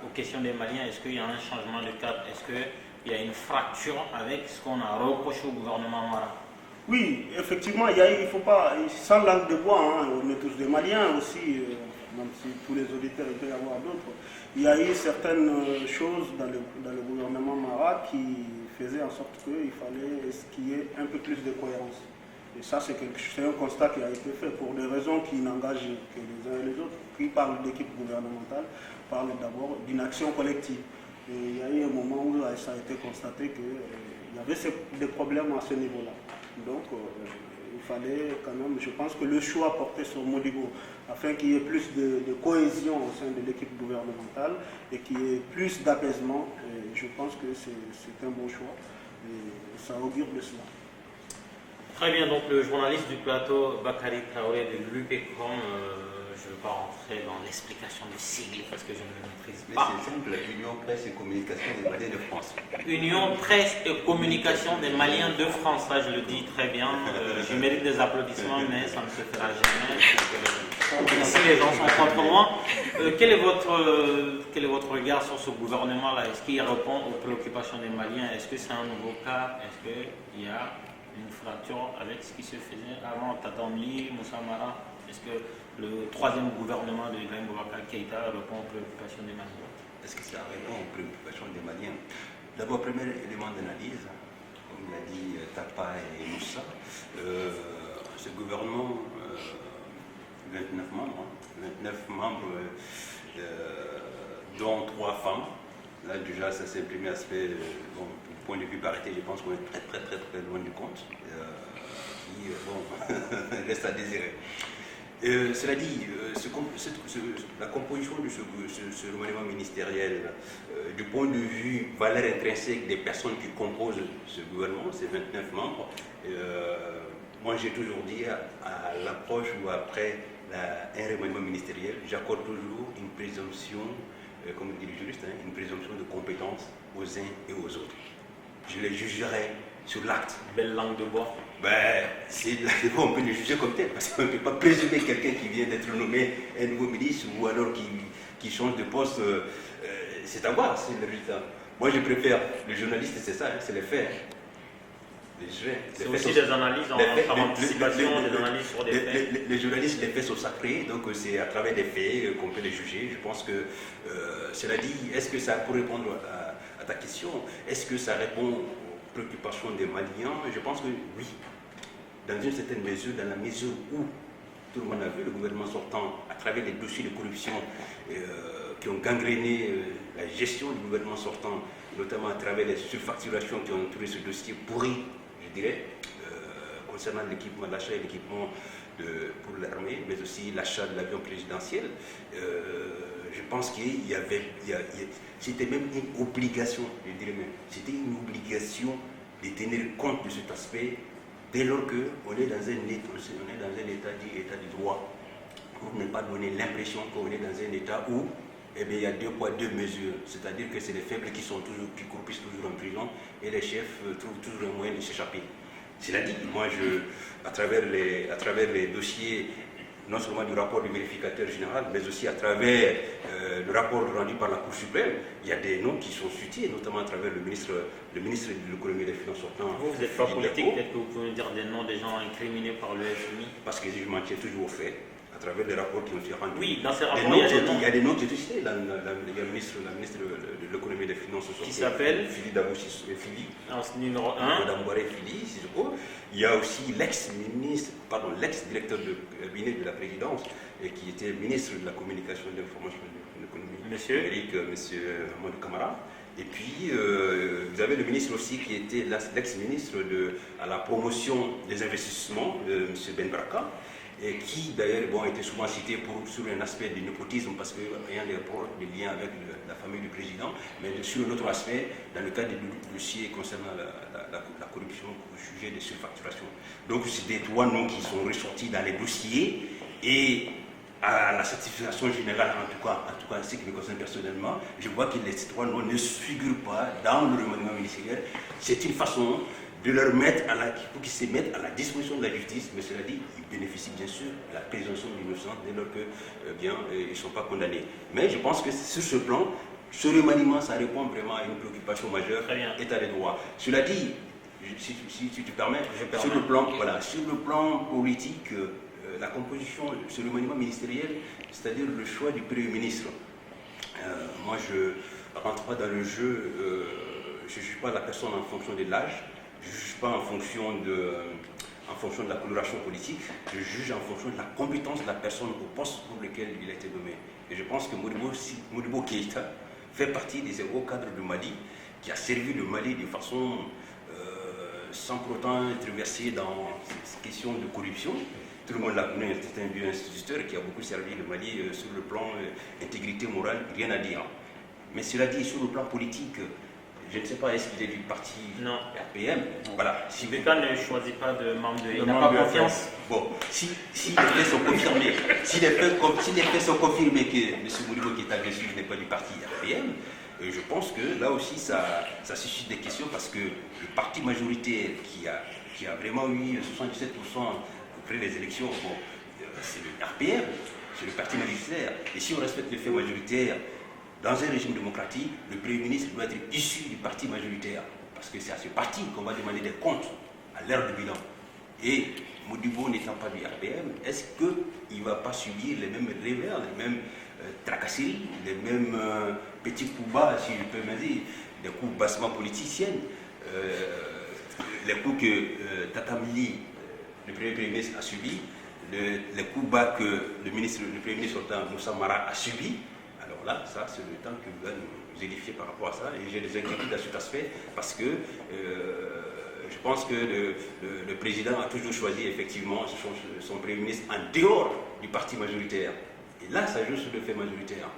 aux questions des Maliens? Est-ce qu'il y a un changement de cap? Est-ce qu'il y a une fracture avec ce qu'on a reproché au gouvernement Mara? Oui, effectivement, il ne faut pas, sans langue de bois, hein, on est tous des Maliens aussi, même si tous les auditeurs, il peut y avoir d'autres. Il y a eu certaines choses dans le gouvernement Mara qui faisaient en sorte qu'il fallait qu'il y ait un peu plus de cohérence. Et ça, c'est un constat qui a été fait pour des raisons qui n'engagent que les uns et les autres. Qui parlent d'équipe gouvernementale parlent d'abord d'une action collective. Et il y a eu un moment où ça a été constaté qu'il y avait des problèmes à ce niveau-là. Donc, il fallait quand même, je pense que le choix porté sur Modibo, afin qu'il y ait plus de cohésion au sein de l'équipe gouvernementale et qu'il y ait plus d'apaisement, je pense que c'est un bon choix et ça augure de cela. Très bien, donc le journaliste du plateau, Bakary Traoré de l'UPECOM, je ne veux pas rentrer dans l'explication du sigle parce que je ne le maîtrise pas. Mais c'est simple, Union Presse et Communication des Maliens de France. Union Presse et Communication des Maliens de France, là je le dis très bien, je mérite des applaudissements mais ça ne se fera jamais. Ici les gens sont contre moi. Quel est votre regard sur ce gouvernement-là? Est-ce qu'il répond aux préoccupations des Maliens? Est-ce que c'est un nouveau cas? Est-ce qu'il y a une fracture avec ce qui se faisait avant Tatamli, Moussa Mara? Est-ce que le troisième gouvernement de Ibrahim Boubacar Keïta répond aux préoccupations des Maliens? Est-ce que ça répond aux préoccupations des Maliens? D'abord, premier élément d'analyse, comme l'a dit Tapa et Moussa, ce gouvernement, 29 membres, dont 3 femmes. Là, déjà, ça c'est le premier aspect. Bon, du point de vue parité, je pense qu'on est très loin du compte. Qui, reste à désirer. Cela dit, la composition de ce gouvernement ministériel, du point de vue valeur intrinsèque des personnes qui composent ce gouvernement, ces 29 membres, moi j'ai toujours dit à l'approche ou après un remaniement ministériel, j'accorde toujours une présomption, comme dit le juriste, une présomption de compétence aux uns et aux autres. Je les jugerai sur l'acte. Belle langue de bois. Ben, on peut le juger comme tel, parce qu'on ne peut pas présumer quelqu'un qui vient d'être nommé un nouveau ministre ou alors qui change de poste. C'est à voir, c'est le résultat. Moi, je préfère, le journaliste, c'est ça, c'est les faits. C'est aussi des analyses par anticipation, des analyses sur des faits. Les journalistes, les faits sont sacrés, donc c'est à travers des faits qu'on peut les juger. Je pense que, cela dit, est-ce que ça, pour répondre à ta question, est-ce que ça répond aux préoccupations des Maliens? Je pense que oui, dans une certaine mesure, dans la mesure où tout le monde a vu le gouvernement sortant, à travers les dossiers de corruption qui ont gangréné la gestion du gouvernement sortant, notamment à travers les surfacturations qui ont entouré ce dossier pourri, je dirais, concernant l'équipement, l'achat et l'équipement pour l'armée, mais aussi l'achat de l'avion présidentiel. Je pense qu'il y avait, c'était même une obligation, je dirais même, c'était une obligation de tenir compte de cet aspect dès lors qu'on est dans un état dit état du droit, pour ne pas donner l'impression qu'on est dans un état où il y a 2 poids 2 mesures, c'est-à-dire que c'est les faibles qui croupissent toujours en prison et les chefs trouvent toujours un moyen de s'échapper. Cela dit, moi, à travers les dossiers, non seulement du rapport du vérificateur général, mais aussi à travers le rapport rendu par la Cour suprême, il y a des noms qui sont cités, notamment à travers le ministre de l'économie et des finances sortant. Vous n'êtes pas politique, peut-être que vous pouvez nous dire des noms des gens incriminés par le FMI? Parce que je m'en tiens toujours au fait, à travers les rapports qui ont été rendus. Oui, dans ces rapports, il y a des noms qui ont été cités. La ministre de l'économie et des finances sortant. Qui s'appelle Fili Daboussi Fili. Numéro 1. Madame Boiré Fili, si je crois. Il y a aussi l'ex-directeur de cabinet de la présidence, et qui était ministre de la communication, de l'information et de l'économie numérique, monsieur Amadou Camara. Et puis, vous avez le ministre aussi qui était l'ex-ministre à la promotion des investissements, monsieur Ben Baraka, et qui d'ailleurs était souvent cité sur un aspect du népotisme, parce qu'il y a des liens avec la famille du président, mais sur un autre aspect, dans le cadre du dossier concernant la corruption au sujet des surfacturations. Donc c'est des 3 noms qui sont ressortis dans les dossiers, et à la satisfaction générale, en tout cas en ce qui me concerne personnellement, je vois que les 3 noms ne figurent pas dans le remaniement ministériel. C'est une façon de leur mettre pour qu'ils se mettent à la disposition de la justice, mais cela dit, ils bénéficient bien sûr de la présomption d'innocence dès lors que ils ne sont pas condamnés. Mais je pense que sur ce plan, ce remaniement, ça répond vraiment à une préoccupation majeure, état de droit. Cela dit, si tu permets, sur le plan politique, la composition, ce remaniement ministériel, c'est-à-dire le choix du Premier ministre, moi je ne rentre pas dans le jeu, je ne juge pas la personne en fonction de l'âge, je ne juge pas en fonction de la coloration politique, je juge en fonction de la compétence de la personne au poste pour lequel il a été nommé. Et je pense que Modibo Keïta fait partie des hauts cadres du Mali, qui a servi le Mali de façon sans pour autant être versé dans ces questions de corruption. Tout le monde l'a connu, c'est un vieux instituteur qui a beaucoup servi le Mali sur le plan intégrité morale, rien à dire. Mais cela dit, sur le plan politique, je ne sais pas, est-ce qu'il est du parti RPM? Voilà. Si Bécan ne choisit pas de membre de... Il n'a pas confiance. Bon, si les faits sont confirmés, si les faits sont confirmés que M. Modibo Keïta n'est pas du parti RPM, je pense que là aussi ça suscite des questions, parce que le parti majoritaire qui a vraiment eu 77% après les élections, c'est le RPM, c'est le parti majoritaire. Et si on respecte les faits majoritaires, dans un régime démocratique, le Premier ministre doit être issu du parti majoritaire, parce que c'est à ce parti qu'on va demander des comptes à l'heure du bilan. Et Modibo n'étant pas du RPM, est-ce qu'il ne va pas subir les mêmes revers, les mêmes tracasseries, les mêmes petits coups bas, si je peux me dire, des coups bassement politiciennes, les coups que Tatamili, le Premier ministre, a subis, les coups bas que le Premier ministre Moussa Mara a subis. Alors là, ça, c'est le temps que vous allez nous édifier par rapport à ça. Et j'ai des inquiétudes à cet aspect, parce que je pense que le président a toujours choisi effectivement son Premier ministre en dehors du parti majoritaire. Et là, ça joue sur le fait majoritaire.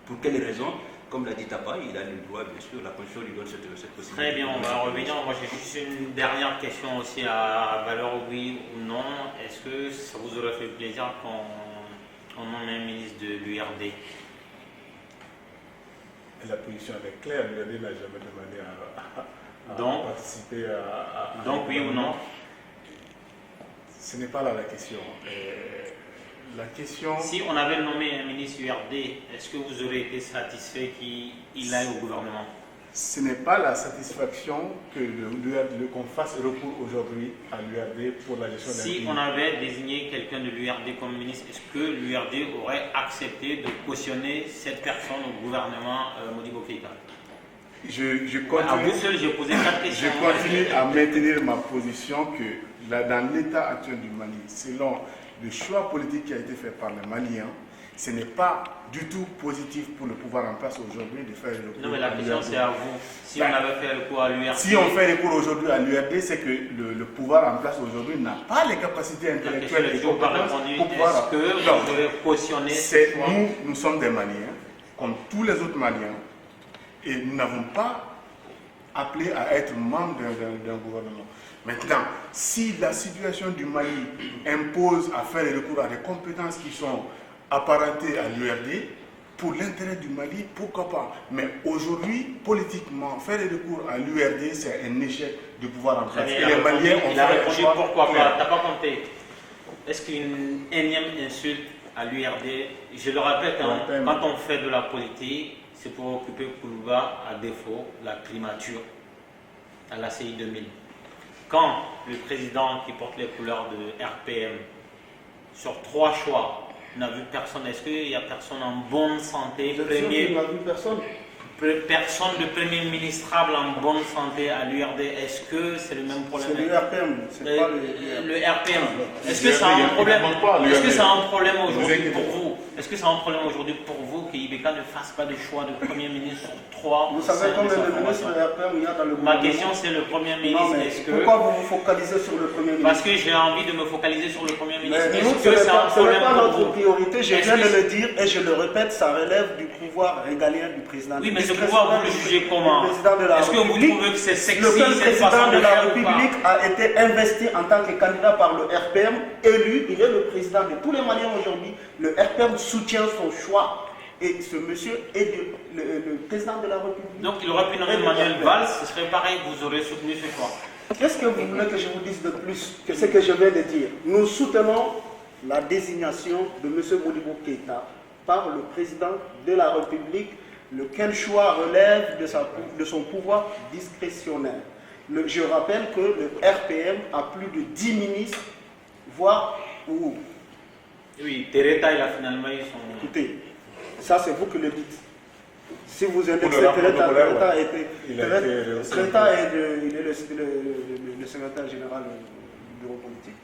Pour quelles raisons? Comme l'a dit Tapa, il a le droit, bien sûr, la Constitution lui donne cette possibilité. Très bien, on va revenir. Moi, j'ai juste une dernière question aussi à valeur oui ou non. Est-ce que ça vous aurait fait plaisir qu'on nomme un ministre de l'URD? La position est claire, l'URD n'a jamais demandé Donc, participer à donc oui ou non? Ce n'est pas là la question. La question... Si on avait nommé un ministre URD, est-ce que vous auriez été satisfait qu'il aille au gouvernement? Ce n'est pas la satisfaction que qu'on fasse recours aujourd'hui à l'URD pour la gestion d'un pays. Si on avait désigné quelqu'un de l'URD comme ministre, est-ce que l'URD aurait accepté de cautionner cette personne au gouvernement Modibo Keïta? Je À vous seul, j'ai posé 4 questions. Je continue à maintenir ma position que dans l'état actuel du Mali, selon le choix politique qui a été fait par les Maliens, ce n'est pas du tout positif pour le pouvoir en place aujourd'hui de faire le recours. Non, mais la question c'est à vous. Si on avait fait recours à l'URD. Si on fait recours aujourd'hui à l'URD, c'est que le pouvoir en place aujourd'hui n'a pas les capacités intellectuelles et compétences pour pouvoir. Est-ce que vous aurez cautionné? Nous sommes des Maliens, comme tous les autres Maliens, et nous n'avons pas appelé à être membres d'un gouvernement. Maintenant, si la situation du Mali impose à faire recours à des compétences qui sont apparentées à l'URD, pour l'intérêt du Mali, pourquoi pas? Mais aujourd'hui, politiquement, faire recours à l'URD, c'est un échec du pouvoir en place. Et les Maliens ont il a fait répondu un choix pourquoi clair. pas. T'as pas compté. Est-ce qu'une énième insulte à l'URD, je le répète, quand on fait de la politique, c'est pour occuper Koulouba, à défaut, la primature à la CI 2000. Quand le président qui porte les couleurs de RPM, sur 3 choix, n'a vu personne, est-ce qu'il n'y a personne en bonne santé, personne de premier ministrable en bonne santé à l'URD, est-ce que c'est le même problème? C'est le RPM, c'est pas le RPM. Est-ce que ça a un problème? Est-ce que ça a un problème aujourd'hui pour vous? Est-ce que ça a un problème aujourd'hui pour vous que Ibeka ne fasse pas de choix de premier ministre sur 3? Vous savez combien de ministres de RPM il y a dans le gouvernement? Ma question c'est le premier ministre. Pourquoi vous vous focalisez sur le premier ministre? Parce que j'ai envie de me focaliser sur le premier ministre. Est-ce que c'est un problème pour vous? Ce n'est pas notre priorité, je viens de le dire et je le répète, ça relève du pouvoir régalien du président. Oui, mais ce pouvoir, vous le jugez comment? Est-ce que vous trouvez que c'est sexy? Le président de la République a été investi en tant que candidat par le RPM, élu, il est le président de tous les Maliens aujourd'hui. Le RPM soutient son choix et ce monsieur est le président de la République. Donc il aurait pu nommer Manuel Valls, ce serait pareil, vous aurez soutenu ce choix. Qu'est-ce que vous voulez que je vous dise de plus que ce que je viens de dire? Nous soutenons la désignation de M. Modibo Keïta par le président de la République, lequel choix relève de son pouvoir discrétionnaire. Je rappelle que le RPM a plus de 10 ministres, voire... Oui, Tereta, il a finalement eu son... Écoutez, ça c'est vous qui le dites. Si vous indexez Tereta, Tereta est le secrétaire général du bureau politique.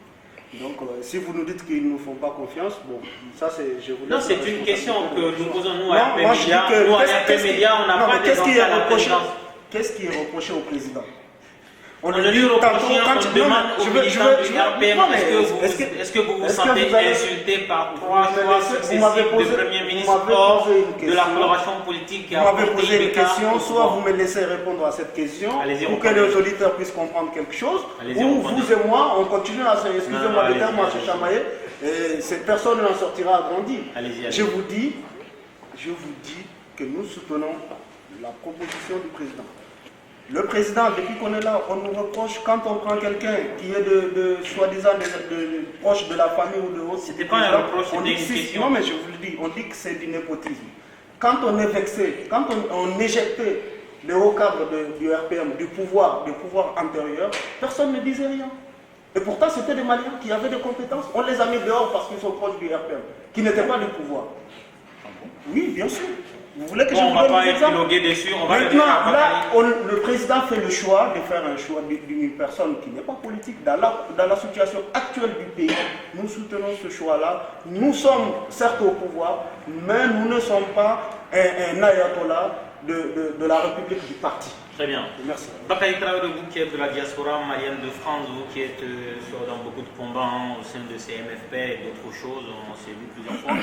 Donc, si vous nous dites qu'ils ne nous font pas confiance, bon, ça c'est... Non, c'est une question que nous posons nous à RP Média. Nous à RP Média, on n'a pas d'exemple à la présidence. Qu'est-ce qui est reproché au président? On ne lui reproche rien, on demande au militant du RPM, est-ce que vous vous sentez insulté par 3 choix successifs de Premier ministre hors de la coloration politique qui a Vous m'avez posé une question, soit vous me laissez répondre à cette question, pour que les auditeurs puissent comprendre quelque chose, ou vous et moi, on continue à se... Excusez-moi le terme, à se chamailler, et cette personne n'en sortira agrandie. Je vous dis que nous soutenons la proposition du président. Le président, depuis qu'on est là, on nous reproche, quand on prend quelqu'un qui est soi-disant proche de la famille ou de autre. C'était pas un reproche, c'était une question. Non, mais je vous le dis, on dit que c'est du népotisme. Quand on est vexé, quand on éjectait les hauts cadres du RPM, du pouvoir antérieur, personne ne disait rien. Et pourtant, c'était des Maliens qui avaient des compétences. On les a mis dehors parce qu'ils sont proches du RPM, qui n'étaient pas du pouvoir. Oui, bien sûr. Vous voulez que je vous donne des exemples? Maintenant, là, le président fait le choix de faire un choix d'une personne qui n'est pas politique. Dans la situation actuelle du pays, nous soutenons ce choix-là. Nous sommes certes au pouvoir, mais nous ne sommes pas un ayatollah de la République du parti. Très bien. Merci. Bakary Traoré, vous qui êtes de la diaspora malienne de France, vous qui êtes dans beaucoup de combats au sein de CMFP et d'autres choses, on s'est vu plusieurs fois.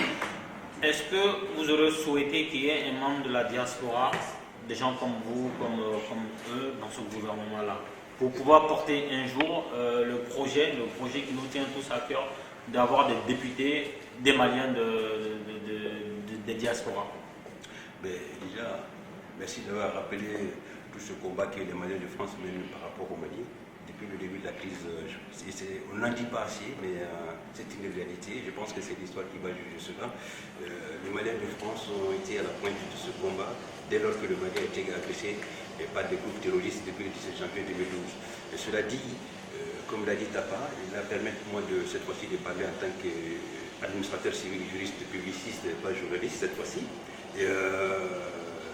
Est-ce que vous aurez souhaité qu'il y ait un membre de la diaspora, des gens comme vous, comme eux, dans ce gouvernement-là, pour pouvoir porter un jour le projet qui nous tient tous à cœur, d'avoir des députés, des Maliens des diasporas? Déjà, merci d'avoir rappelé tout ce combat que les Maliens de France mènent par rapport au Mali. Depuis le début de la crise, on n'en dit pas assez, mais c'est une réalité. Je pense que c'est l'histoire qui va juger cela. Les Maliens de France ont été à la pointe de ce combat dès lors que le Mali a été agressé par des groupes terroristes depuis le 17 janvier 2012. Et cela dit, comme l'a dit Tapa, il va permettre moi cette fois-ci de parler en tant qu'administrateur civil, juriste, publiciste, pas journaliste cette fois-ci.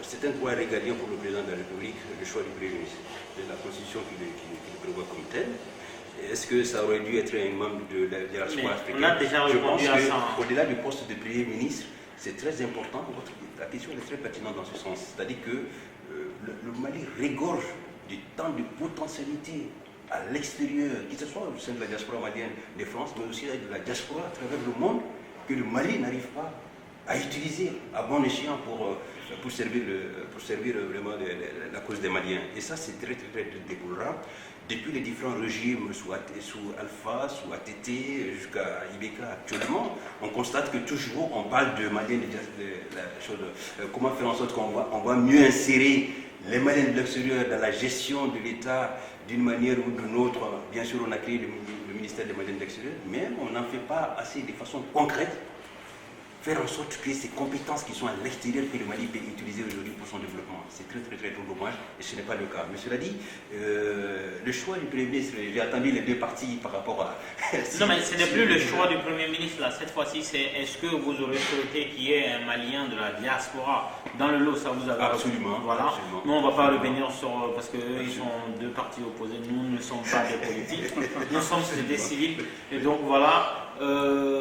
C'est un droit régalien pour le président de la République, le choix du Premier ministre. C'est la Constitution qui le prévoit comme tel. Est-ce que ça aurait dû être un membre de la diaspora africaine? On a déjà répondu à ça. Au-delà du poste de Premier ministre, c'est très important. La question est très pertinente dans ce sens. C'est-à-dire que le Mali regorge du temps de potentialité à l'extérieur, que ce soit au sein de la diaspora malienne de France, mais aussi de la diaspora à travers le monde, que le Mali n'arrive pas à utiliser à bon escient pour servir vraiment la cause des Maliens. Et ça, c'est très, très, très déplorable. Depuis les différents régimes, sous Alpha, sous ATT, jusqu'à Ibeka actuellement, on constate que toujours on parle de Maliens, comment faire en sorte qu'on va mieux insérer les Maliens de l'extérieur dans la gestion de l'État d'une manière ou d'une autre. Bien sûr, on a créé le ministère des Maliens de l'extérieur, mais on n'en fait pas assez de façon concrète. Faire en sorte que ces compétences qui sont à l'extérieur que le Mali peut utiliser aujourd'hui pour son développement. C'est très très très dommage et ce n'est pas le cas. Mais cela dit, le choix du Premier ministre, j'ai attendu les deux parties par rapport à... Non mais ce n'est plus le choix du Premier ministre là, cette fois-ci c'est est-ce que vous aurez souhaité qu'il y ait un Malien de la diaspora dans le lot, ça vous a... Absolument. Voilà. Absolument. Nous on ne va pas revenir sur... parce qu'eux ils sont deux partis opposés, nous ne sommes pas des politiques, nous sommes des civils. Et donc voilà.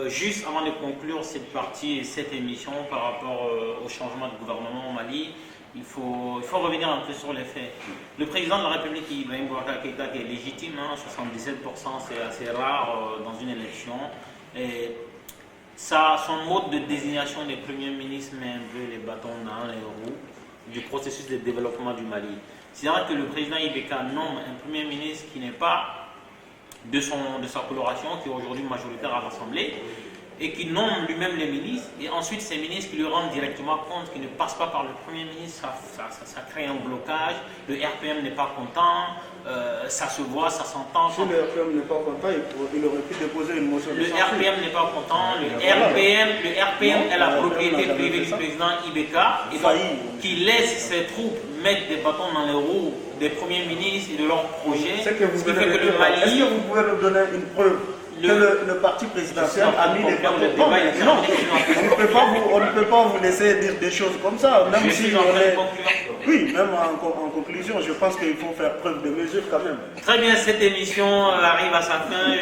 Juste avant de conclure cette partie et cette émission par rapport au changement de gouvernement au Mali, il faut revenir un peu sur les faits. Le président de la République, Ibrahim Boubacar Keïta, qui est légitime, 77%, c'est assez rare dans une élection. Et son mode de désignation des premiers ministres met un peu les bâtons dans les roues du processus de développement du Mali. C'est-à-dire que le président Ibeka nomme un premier ministre qui n'est pas de sa coloration, qui est aujourd'hui majoritaire à l'Assemblée, et qui nomme lui-même les ministres, et ensuite ces ministres qui lui rendent directement compte, qui ne passent pas par le Premier ministre, ça crée un blocage, le RPM n'est pas content, ça se voit, ça s'entend. Si le RPM n'est pas content, il aurait pu déposer une motion de censure. Le RPM n'est pas content, le RPM est la propriété privée du président Ibeka, et donc, qui laisse ses troupes mettre des bâtons dans les roues des premiers ministres et de leurs projets. Est-ce que vous pouvez nous donner une preuve que le parti présidentiel a mis des bâtons? Non, on ne peut pas vous laisser dire des choses comme ça. Même si on est... Oui, même en conclusion, je pense qu'il faut faire preuve de mesure quand même. Très bien, cette émission arrive à sa fin.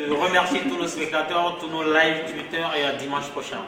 Je remercie tous nos spectateurs, tous nos live Twitter et à dimanche prochain.